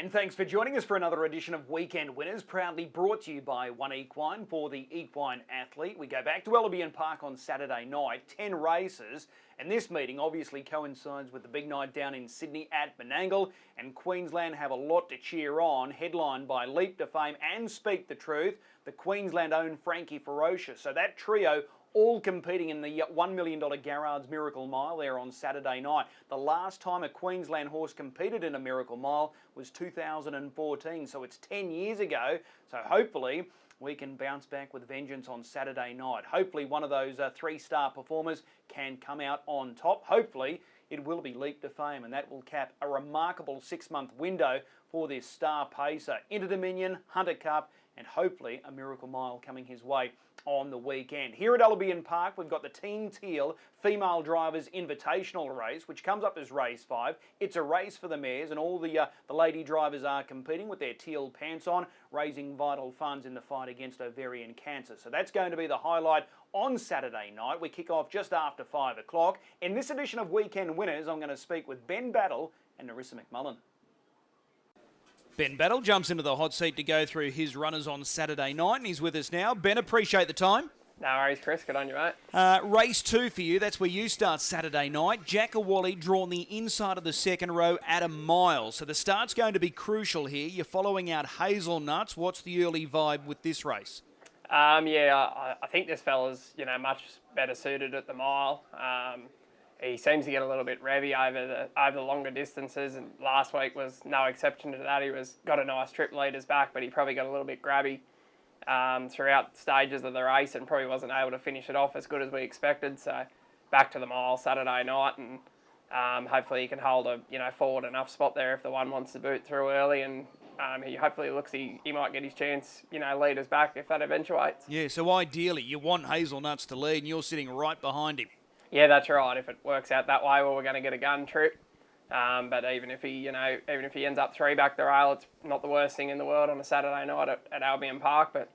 And thanks for joining us for another edition of Weekend Winners, proudly brought to you by One Equine for the equine athlete. We go back to Albion Park on Saturday night, 10 races, and this meeting obviously coincides with the big night down in Sydney at Menangle, and Queensland have a lot to cheer on, headlined by Leap to Fame and Speak the Truth, the Queensland-owned Frankie Ferocious. So that trio all competing in the $1 million Garrard's Miracle Mile there on Saturday night. The last time a Queensland horse competed in a Miracle Mile was 2014, so it's 10 years ago. So hopefully we can bounce back with vengeance on Saturday night. Hopefully one of those three-star performers can come out on top. Hopefully it will be Leap to Fame, and that will cap a remarkable 6-month window for this star pacer. Inter-Dominion, Hunter Cup, and hopefully a Miracle Mile coming his way on the weekend. Here at Albion Park, we've got the Team Teal Female Drivers Invitational Race, which comes up as Race 5. It's a race for the mares, and all the lady drivers are competing with their teal pants on, raising vital funds in the fight against ovarian cancer. So that's going to be the highlight on Saturday night. We kick off just after 5 o'clock. In this edition of Weekend Winners, I'm going to speak with Ben Battle and Narissa McMullen. Ben Battle jumps into the hot seat to go through his runners on Saturday night, and he's with us now. Ben, appreciate the time. No worries, Chris. Good on you, mate. Race 2 for you. That's where you start Saturday night. Jackawally drawn the inside of the second row at a mile. So the start's going to be crucial here. You're following out Hazelnuts. What's the early vibe with this race? I think this fella's, much better suited at the mile. He seems to get a little bit revvy over the longer distances, and last week was no exception to that. He got a nice trip leaders back, but he probably got a little bit grabby throughout stages of the race and probably wasn't able to finish it off as good as we expected. So back to the mile Saturday night, and hopefully he can hold a forward enough spot there if the one wants to boot through early, and he hopefully looks he might get his chance, leaders back if that eventuates. Yeah, so ideally you want Hazelnuts to lead, and you're sitting right behind him. Yeah, that's right. If it works out that way, well, we're going to get a gun trip. But even if he ends up 3 back the rail, it's not the worst thing in the world on a Saturday night at Albion Park. But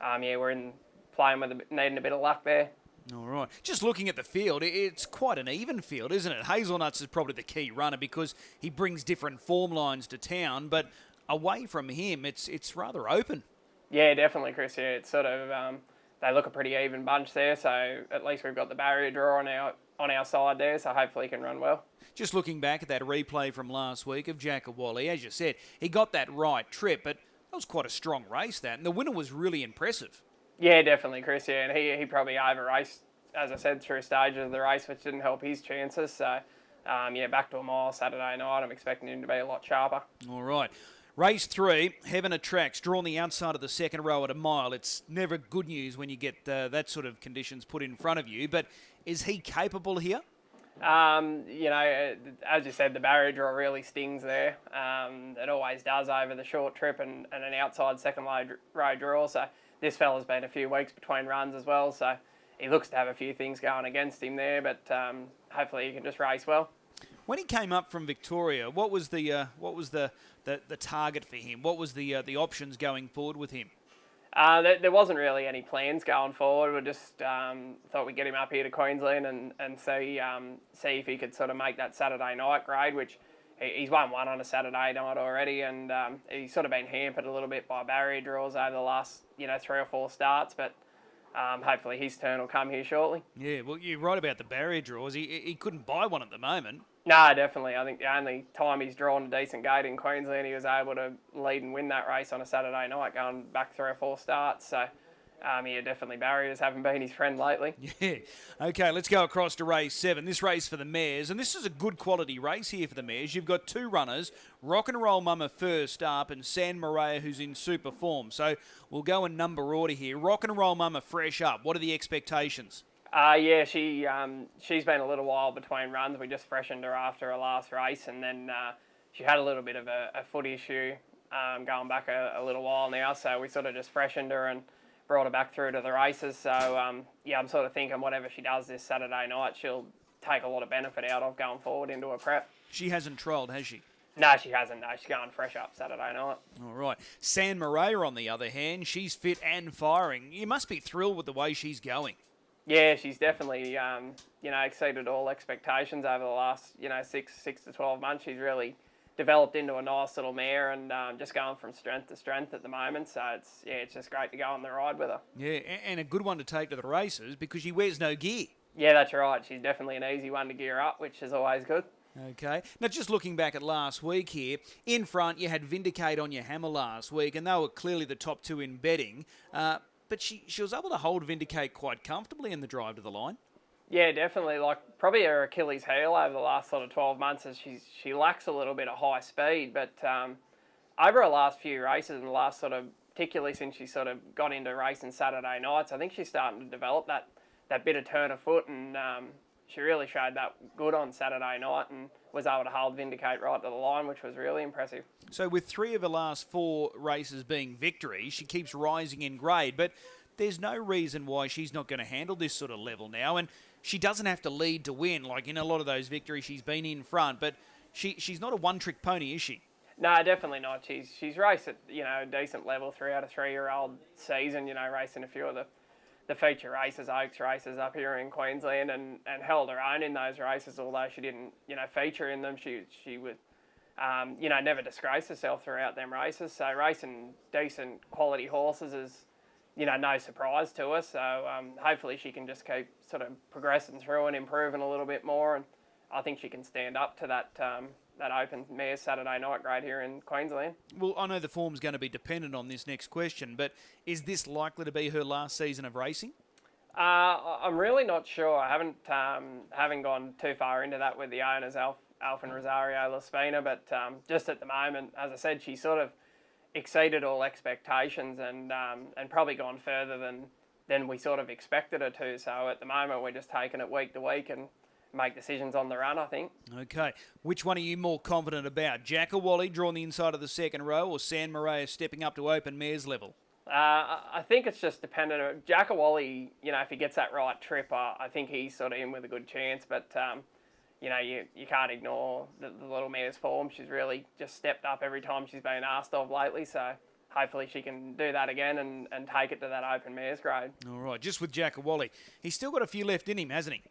we're playing with needing a bit of luck there. All right. Just looking at the field, it's quite an even field, isn't it? Hazelnuts is probably the key runner because he brings different form lines to town. But away from him, it's rather open. Yeah, definitely, Chris. Yeah, it's sort of. They look a pretty even bunch there, so at least we've got the barrier draw on our side there, so hopefully he can run well. Just looking back at that replay from last week of Jackawally, as you said, he got that right trip, but that was quite a strong race, that, and the winner was really impressive. Yeah, definitely, Chris, yeah, and he probably over-raced, as I said, through stages of the race, which didn't help his chances, so back to a mile Saturday night. I'm expecting him to be a lot sharper. All right. Race 3, Heaven Attracts, drawn the outside of the second row at a mile. It's never good news when you get that sort of conditions put in front of you, but is he capable here? As you said, the barrier draw really stings there. It always does over the short trip and an outside second row draw. So this fella's been a few weeks between runs as well, so he looks to have a few things going against him there, but hopefully he can just race well. When he came up from Victoria, what was the target for him? What was the options going forward with him? There wasn't really any plans going forward. We just thought we'd get him up here to Queensland and see if he could sort of make that Saturday night grade, which he's won one on a Saturday night already, and he's sort of been hampered a little bit by barrier draws over the last 3 or 4 starts, but hopefully his turn will come here shortly. Yeah, well, you're right about the barrier draws. He couldn't buy one at the moment. No, definitely. I think the only time he's drawn a decent gate in Queensland, he was able to lead and win that race on a Saturday night, going back 3 or 4 starts. So, definitely barriers haven't been his friend lately. Yeah. Okay, let's go across to race 7. This race for the mares, and this is a good quality race here for the mares. You've got 2 runners, Rock and Roll Mama first up, and San Maria, who's in super form. So we'll go in number order here. Rock and Roll Mama fresh up. What are the expectations? She's been a little while between runs. We just freshened her after her last race, and then she had a little bit of a foot issue going back a little while now, so we sort of just freshened her and brought her back through to the races. So, I'm sort of thinking whatever she does this Saturday night, she'll take a lot of benefit out of going forward into her prep. She hasn't trialled, has she? No, she hasn't. No, she's going fresh up Saturday night. All right. San Maria, on the other hand, she's fit and firing. You must be thrilled with the way she's going. Yeah, she's definitely, exceeded all expectations over the last, 6 to 12 months. She's really developed into a nice little mare and just going from strength to strength at the moment. So it's just great to go on the ride with her. Yeah, and a good one to take to the races because she wears no gear. Yeah, that's right. She's definitely an easy one to gear up, which is always good. Okay. Now, just looking back at last week here, in front you had Vindicate on your hammer last week, and they were clearly the top two in betting. But she was able to hold Vindicate quite comfortably in the drive to the line. Yeah, definitely. Like, probably her Achilles heel over the last sort of 12 months is she lacks a little bit of high speed. But over her last few races and the last sort of, particularly since she sort of got into racing Saturday nights, I think she's starting to develop that bit of turn of foot, and she really showed that good on Saturday night and was able to hold Vindicate right to the line, which was really impressive. So with 3 of her last 4 races being victories, she keeps rising in grade, but there's no reason why she's not going to handle this sort of level now, and she doesn't have to lead to win. Like in a lot of those victories, she's been in front, but she's not a one-trick pony, is she? No, definitely not. She's raced at, a decent level throughout a 3-year-old season, racing a few of the feature races, Oaks races up here in Queensland, and held her own in those races, although she didn't, feature in them. She would, never disgrace herself throughout them races. So racing decent quality horses is, no surprise to us. So hopefully she can just keep sort of progressing through and improving a little bit more, and I think she can stand up to that open mare Saturday night grade here in Queensland. Well, I know the form's going to be dependent on this next question, but is this likely to be her last season of racing? I'm really not sure. I haven't gone too far into that with the owners, Alf and Rosario Laspina, but just at the moment, as I said, she sort of exceeded all expectations and probably gone further than we sort of expected her to. So at the moment, we're just taking it week to week and make decisions on the run, I think. Okay. Which one are you more confident about? Jackawally drawing the inside of the second row or San Maria stepping up to open mares level? I think it's just dependent. Jackawally, if he gets that right trip, I think he's sort of in with a good chance. But, you can't ignore the little mare's form. She's really just stepped up every time she's been asked of lately. So hopefully she can do that again and take it to that open mares grade. All right. Just with Jackawally, he's still got a few left in him, hasn't he?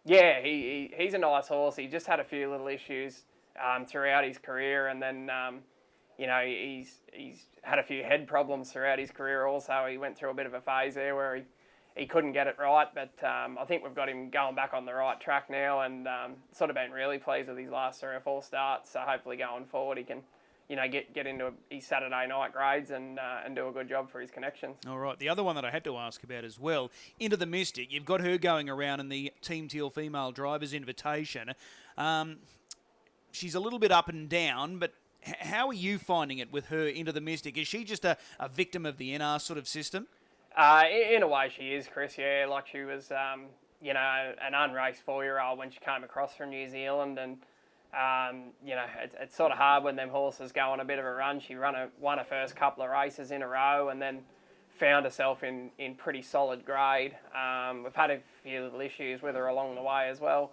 Yeah, he's a nice horse. He just had a few little issues throughout his career, and then he's had a few head problems throughout his career. Also, he went through a bit of a phase there where he couldn't get it right. But I think we've got him going back on the right track now, and sort of been really pleased with his last 3 or 4 starts. So hopefully going forward he can get into his Saturday night grades and do a good job for his connections. All right. The other one that I had to ask about as well, Into the Mystic. You've got her going around in the Team Teal Female Drivers Invitation. She's a little bit up and down, but how are you finding it with her Into the Mystic? Is she just a victim of the NR sort of system? In a way she is, Chris, yeah. Like she was, an unraced 4-year-old when she came across from New Zealand, and it's sort of hard when them horses go on a bit of a run. She won her first couple of races in a row and then found herself in pretty solid grade. We've had a few little issues with her along the way as well.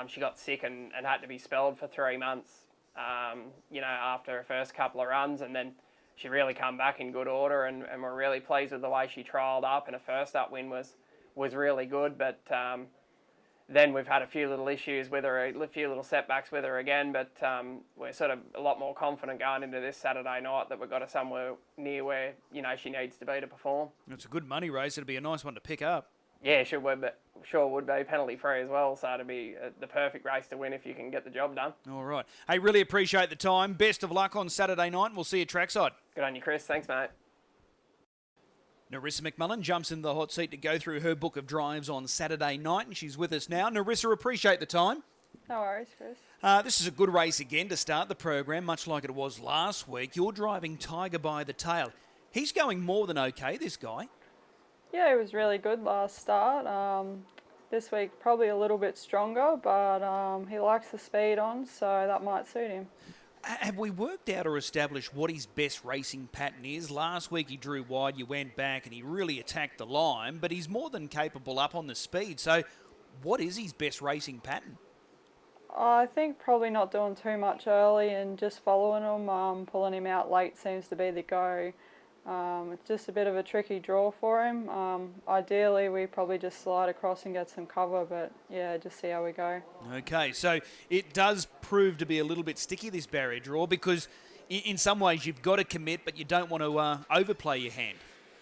She got sick and had to be spelled for 3 months, after her first couple of runs, and then she really come back in good order, and we're really pleased with the way she trialled up, and her first up win was really good, but then we've had a few little issues with her, a few little setbacks with her again, but we're sort of a lot more confident going into this Saturday night that we've got her somewhere near where, she needs to be to perform. It's a good money race. It'll be a nice one to pick up. Yeah, sure would be. Penalty free as well, so it'll be the perfect race to win if you can get the job done. All right. Hey, really appreciate the time. Best of luck on Saturday night, and we'll see you trackside. Good on you, Chris. Thanks, mate. Narissa McMullen jumps into the hot seat to go through her book of drives on Saturday night, and she's with us now. Narissa, appreciate the time. No worries, Chris. This is a good race again to start the program, much like it was last week. You're driving Tiger by the Tail. He's going more than okay, this guy. Yeah, he was really good last start. This week probably a little bit stronger, but he likes the speed on, so that might suit him. Have we worked out or established what his best racing pattern is? Last week he drew wide, you went back, and he really attacked the line, but he's more than capable up on the speed. So what is his best racing pattern? I think probably not doing too much early and just following him. Pulling him out late seems to be the go. It's just a bit of a tricky draw for him. Ideally, we probably just slide across and get some cover, but yeah, just see how we go. Okay, so it does prove to be a little bit sticky, this barrier draw, because in some ways you've got to commit, but you don't want to overplay your hand.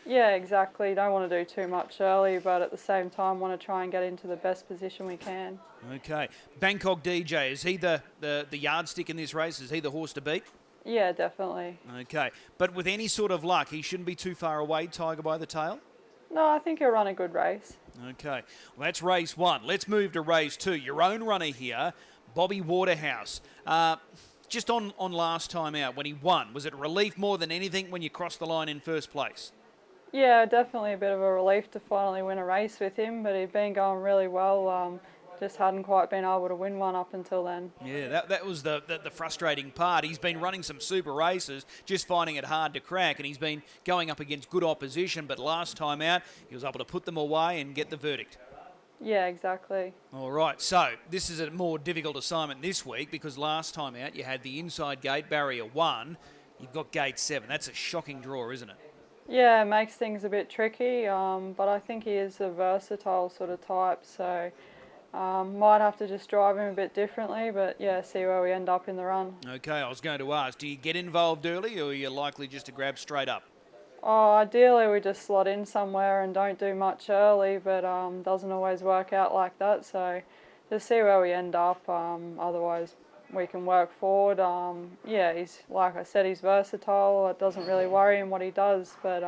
Yeah, exactly. Don't want to do too much early, but at the same time want to try and get into the best position we can. Okay. Bangkok DJ, is he the yardstick in this race? Is he the horse to beat? Yeah, definitely. Okay. But with any sort of luck, he shouldn't be too far away, Tiger by the tail? No, I think he'll run a good race. Okay. Well, that's race 1. Let's move to race 2. Your own runner here, Bobby Waterhouse. Just on last time out when he won, was it relief more than anything when you crossed the line in first place? Yeah, definitely a bit of a relief to finally win a race with him, but he'd been going really well. Just hadn't quite been able to win one up until then. Yeah, that was the frustrating part. He's been running some super races, just finding it hard to crack, and he's been going up against good opposition, but last time out, he was able to put them away and get the verdict. Yeah, exactly. All right, so this is a more difficult assignment this week because last time out you had the inside gate, barrier 1. You've got gate 7. That's a shocking draw, isn't it? Yeah, it makes things a bit tricky, but I think he is a versatile sort of type, so might have to just drive him a bit differently, but yeah, see where we end up in the run. Okay, I was going to ask, do you get involved early or are you likely just to grab straight up? Oh, ideally we just slot in somewhere and don't do much early, but doesn't always work out like that, so just see where we end up, otherwise we can work forward. Yeah, he's, like I said, he's versatile. It doesn't really worry him what he does, but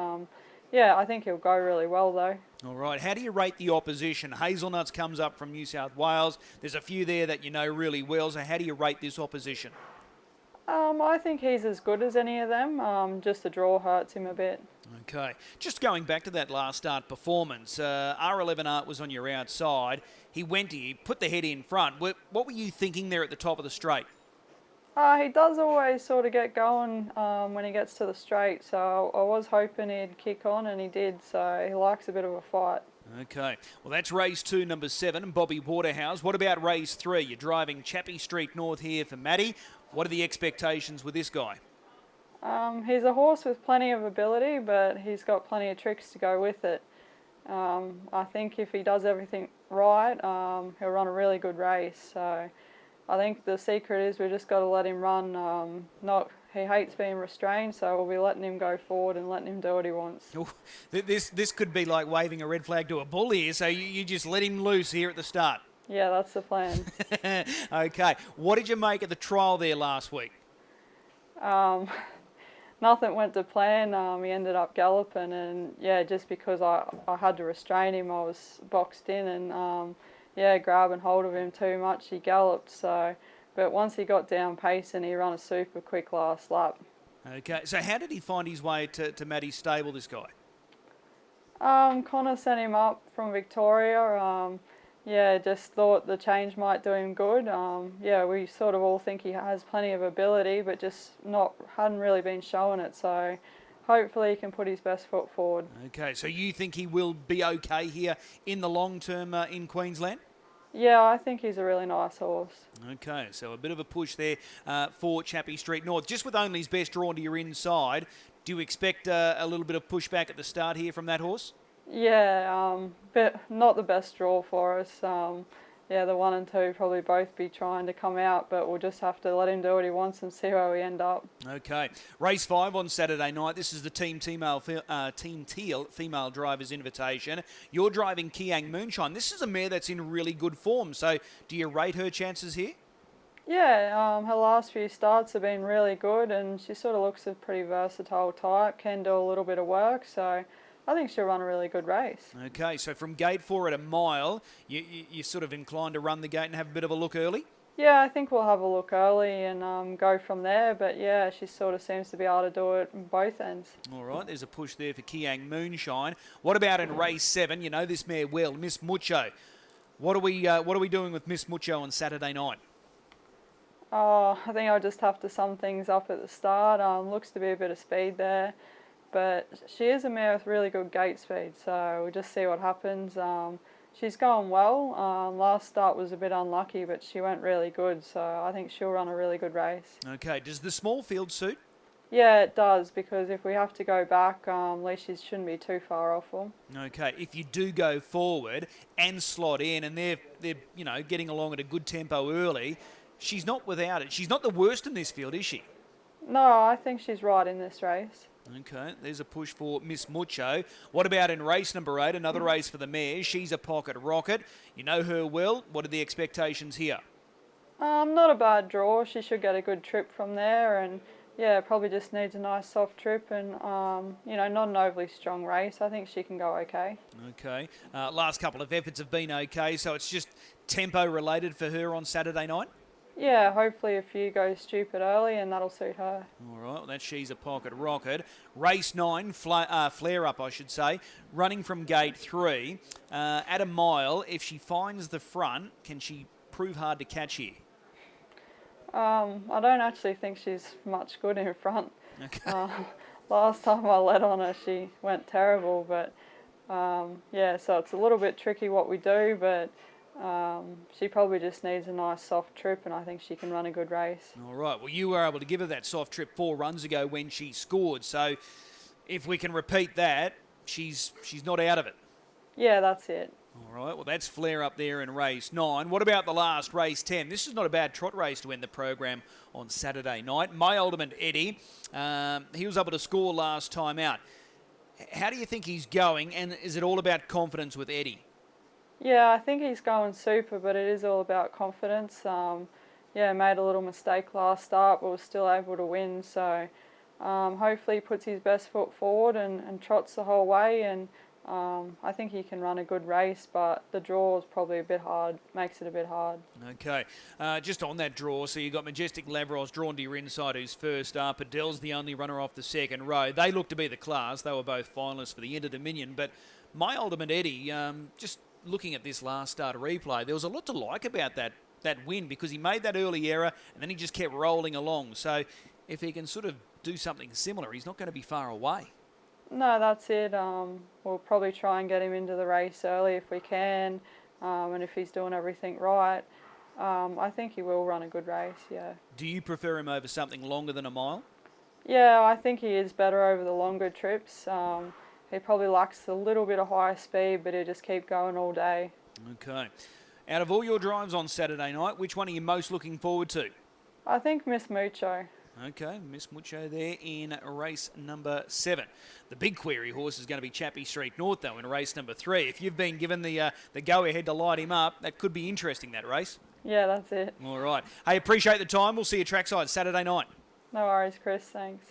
yeah, I think he'll go really well though. All right, how do you rate the opposition? Hazelnuts comes up from New South Wales. There's a few there that you know really well, so how do you rate this opposition? I think he's as good as any of them. Just the draw hurts him a bit. Okay, just going back to that last start performance, R11 Art was on your outside. He put the head in front. What were you thinking there at the top of the straight? He does always sort of get going when he gets to the straight, so I was hoping he'd kick on, and he did, so he likes a bit of a fight. Okay, well that's race 2, number 7, Bobby Waterhouse. What about race 3? You're driving Chappie Street North here for Matty. What are the expectations with this guy? He's a horse with plenty of ability, but he's got plenty of tricks to go with it. I think if he does everything right, he'll run a really good race. So I think the secret is we just got to let him run. He hates being restrained, so we'll be letting him go forward and letting him do what he wants. Oh, this could be like waving a red flag to a bull here, so you just let him loose here at the start. Yeah, that's the plan. Okay, what did you make of the trial there last week? Nothing went to plan. He ended up galloping, and yeah, just because I had to restrain him, I was boxed in, and yeah, grabbing hold of him too much, he galloped. So, but once he got down pacing, he ran a super quick last lap. Okay, so how did he find his way to Matty's stable, this guy? Connor sent him up from Victoria. Yeah, just thought the change might do him good. Yeah, we sort of all think he has plenty of ability, but just hadn't really been showing it. So hopefully he can put his best foot forward. Okay, so you think he will be okay here in the long term in Queensland? Yeah, I think he's a really nice horse. Okay, so a bit of a push there for Chappie Street North. Just with only his best drawn to your inside, do you expect a little bit of pushback at the start here from that horse? Yeah, but not the best draw for us. Yeah, the 1 and 2 probably both be trying to come out, but we'll just have to let him do what he wants and see where we end up. Okay, race 5 on Saturday night. This is the Team Teal Female Drivers Invitation. You're driving Kiang Moonshine. This is a mare that's in really good form, so do you rate her chances here? Yeah, her last few starts have been really good, and she sort of looks a pretty versatile type, can do a little bit of work, so I think she'll run a really good race. Okay, so from gate 4 at a mile, you're sort of inclined to run the gate and have a bit of a look early? Yeah, I think we'll have a look early and go from there, but yeah, she sort of seems to be able to do it on both ends. All right, there's a push there for Kiang Moonshine. What about in race 7? You know this mare well, Miss Mucho. What are we doing with Miss Mucho on Saturday night? Oh, I think I'll just have to sum things up at the start. Looks to be a bit of speed there. But she is a mare with really good gate speed, so we'll just see what happens. She's going well. Last start was a bit unlucky, but she went really good, so I think she'll run a really good race. Okay, does the small field suit? Yeah, it does, because if we have to go back, at least she shouldn't be too far off them. Okay, if you do go forward and slot in, and they're getting along at a good tempo early, she's not without it. She's not the worst in this field, is she? No, I think she's right in this race. Okay, there's a push for Miss Mucho. What about in race number 8, another race for the mares? She's a pocket rocket. You know her well. What are the expectations here? Not a bad draw. She should get a good trip from there, and yeah, probably just needs a nice soft trip and not an overly strong race. I think she can go okay. Okay, last couple of efforts have been okay, so it's just tempo related for her on Saturday night? Yeah, hopefully a few go stupid early and that'll suit her. All right, well, that's She's a Pocket Rocket. Race 9, Flare Up, I should say, running from gate 3. At a mile, if she finds the front, can she prove hard to catch here? I don't actually think she's much good in front. Okay. Last time I led on her, she went terrible, but yeah, so it's a little bit tricky what we do, but she probably just needs a nice soft trip, and I think she can run a good race. All right, well, you were able to give her that soft trip 4 runs ago when she scored, so if we can repeat that, she's not out of it. Yeah, that's it. All right, well, that's Flare Up there in race 9. What about the last race 10? This is not a bad trot race to end the program on Saturday night. My Ultimate Eddie, he was able to score last time out. How do you think he's going, and is it all about confidence with Eddie? Yeah, I think he's going super, but it is all about confidence. Yeah, made a little mistake last start, but was still able to win. So hopefully he puts his best foot forward and trots the whole way. And I think he can run a good race, but the draw is probably a bit hard, makes it a bit hard. Okay, just on that draw, so you've got Majestic Lavros drawn to your inside, who's first up. Adele's the only runner off the second row. They look to be the class. They were both finalists for the Inter Dominion, but My Ultimate Eddie, just looking at this last start replay, there was a lot to like about that win, because he made that early error and then he just kept rolling along. So if he can sort of do something similar, he's not going to be far away. No, that's it. We'll probably try and get him into the race early if we can, and if he's doing everything right, I think he will run a good race, yeah. Do you prefer him over something longer than a mile? Yeah, I think he is better over the longer trips. He probably lacks a little bit of higher speed, but he'll just keep going all day. Okay. Out of all your drives on Saturday night, which one are you most looking forward to? I think Miss Mucho. Okay, Miss Mucho there in race number 7. The big query horse is going to be Chappie Street North, though, in race number 3. If you've been given the go-ahead to light him up, that could be interesting, that race. Yeah, that's it. All right. Hey, appreciate the time. We'll see you trackside Saturday night. No worries, Chris. Thanks.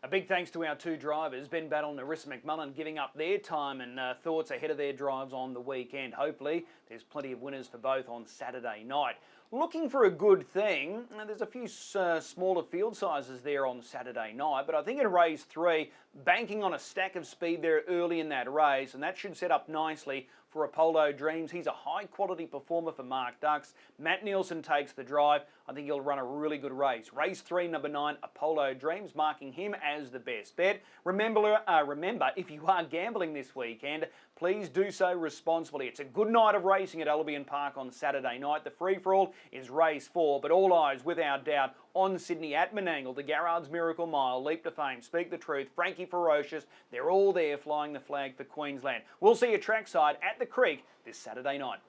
A big thanks to our 2 drivers, Ben Battle and Narissa McMullen, giving up their time and thoughts ahead of their drives on the weekend. Hopefully, there's plenty of winners for both on Saturday night. Looking for a good thing, there's a few smaller field sizes there on Saturday night, but I think in race 3, banking on a stack of speed there early in that race, and that should set up nicely for Apollo Dreams. He's a high-quality performer for Mark Ducks. Matt Nielsen takes the drive. I think he'll run a really good race. Race 3, number 9, Apollo Dreams, marking him as the best bet. Remember, if you are gambling this weekend, please do so responsibly. It's a good night of racing at Albion Park on Saturday night. The free-for-all is race 4, but all eyes, without doubt, on Sydney at Menangle, the Garrard's Miracle Mile, Leap to Fame, Speak the Truth, Frankie Ferocious. They're all there flying the flag for Queensland. We'll see you trackside at the Creek this Saturday night.